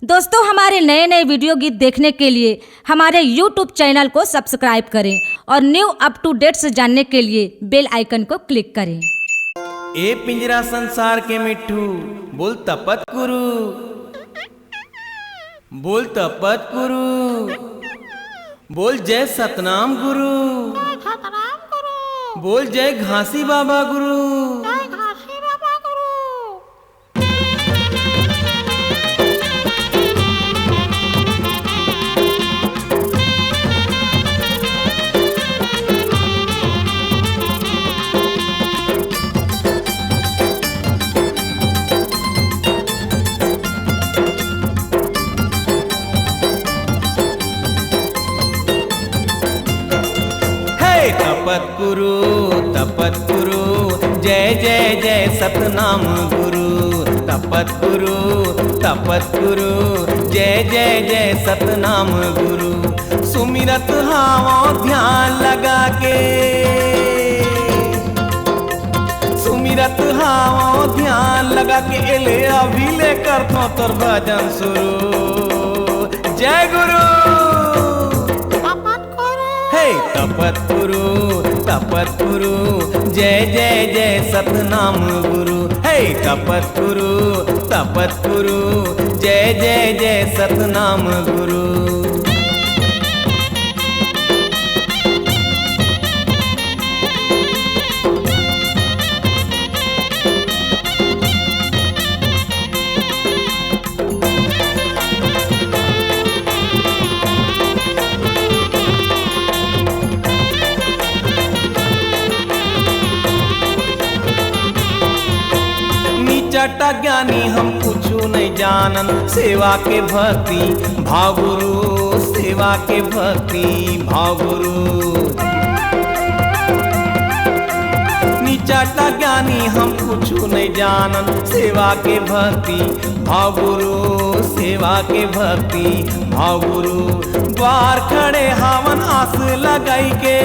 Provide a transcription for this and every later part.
दोस्तों, हमारे नए नए वीडियो गीत देखने के लिए हमारे YouTube चैनल को सब्सक्राइब करें और न्यू अप टू डेट्स जानने के लिए बेल आइकन को क्लिक करें। ए पिंजरा संसार के मिट्ठू बोल तपत गुरु, बोल तपत गुरु, बोल जय सतनाम गुरु, बोल जय घासी बाबा गुरु। तपत गुरु जय जय जय सतनाम गुरु। तपत गुरु जय जय जय सतनाम गुरु। सुमिरत हावो ध्यान लगा के, सुमिरत हावो ध्यान लगा के एले अभी ले कर थो तोर भजन शुरू। जय गुरु तपत गुरु जय जय जय सतनाम गुरु। हे तपत गुरु जय जय जय सतनाम गुरु। चटा ज्ञानी हम कुछ नहीं जानन, सेवा के भक्ति भाव गुरु, सेवा के भक्ति भाव गुरु। निचटा ज्ञानी हम कुछ नहीं जानन, सेवा के भक्ति भाव गुरु, सेवा के भक्ति भाव गुरु। द्वार खड़े हावन आस लगाई के,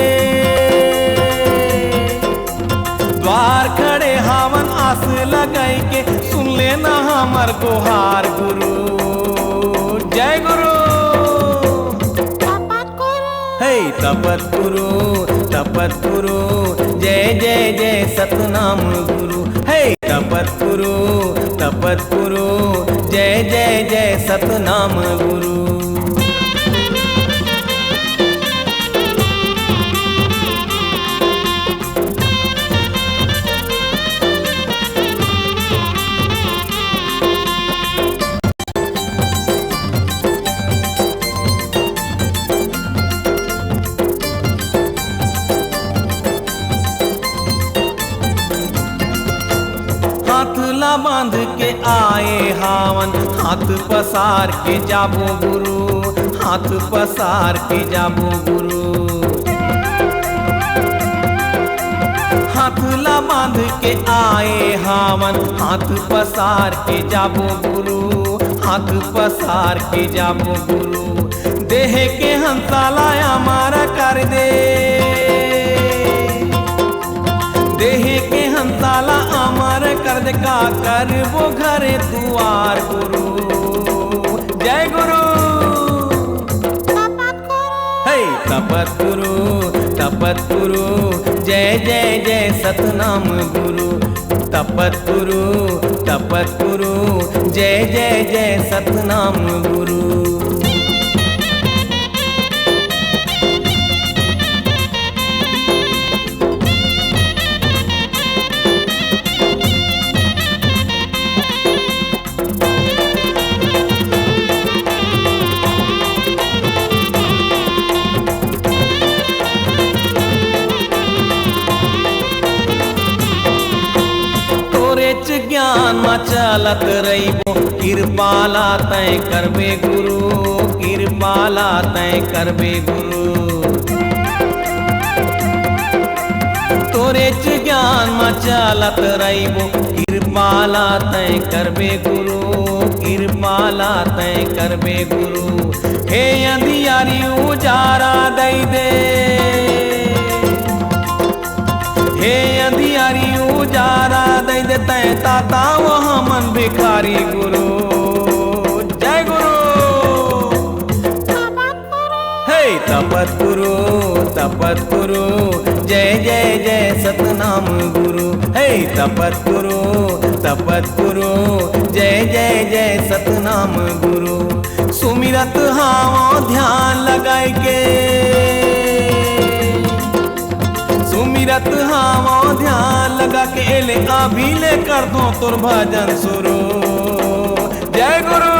द्वार खड़े हावन आस लगाई के सुन लेना हमार गुहार गुरु। जय गुरु हे तपत गुरु जय जय जय सतनाम गुरु। हे तपत गुरु जय जय जय सतनाम गुरु। हाथला बांध के आए हावन, हाथ पसार के जाबो गुरु, हाथ पसार के जाबो गुरु। हाथला बांध के आए हावन, हाथ पसार के जाबो गुरु, हाथ पसार के जाबो गुरु। देह के हंसाला हमारा कर दे, देह के हंसाला अमर कर दे का कर वो घरे दुआर गुरु। जय गुरु हे तपत गुरु जय जय जय सतनाम गुरु। तपत गुरु जय जय जय सतनाम गुरु। ज्ञान मा चलत रहिबो, कृपाला तय करबे गुरु, कृपाला तय करबे गुरु। तोरे ज्ञान मा चलत रहिबो, कृपाला तय करबे गुरु, कृपाला तय करबे गुरु। हे अंधियारी उजारा दई दे, हे अंधियारी उजारा दई देते ताता वह मन भिखारी गुरु। जय गुरु तपत गुरु जय जय जय सतनाम गुरु। हे तपत गुरु जय जय जय सतनाम गुरु। सुमिरत हाओ ध्यान लगाई के, सुमिरत हाओ ध्यान लगा के एले अभी ले कर दो तोर भजन शुरू। जय गुरु।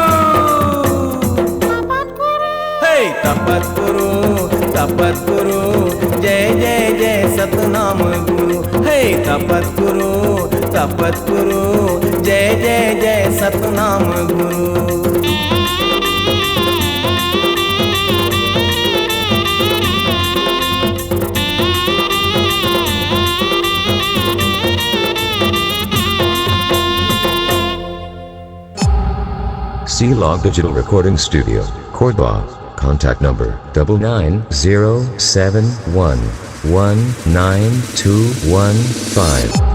हे तपत गुरु जय जय जय सतनाम गुरु। हे तपत गुरु जय जय जय सतनाम गुरु। C-Log Digital Recording Studio, Cordoba. Contact number 9907119215.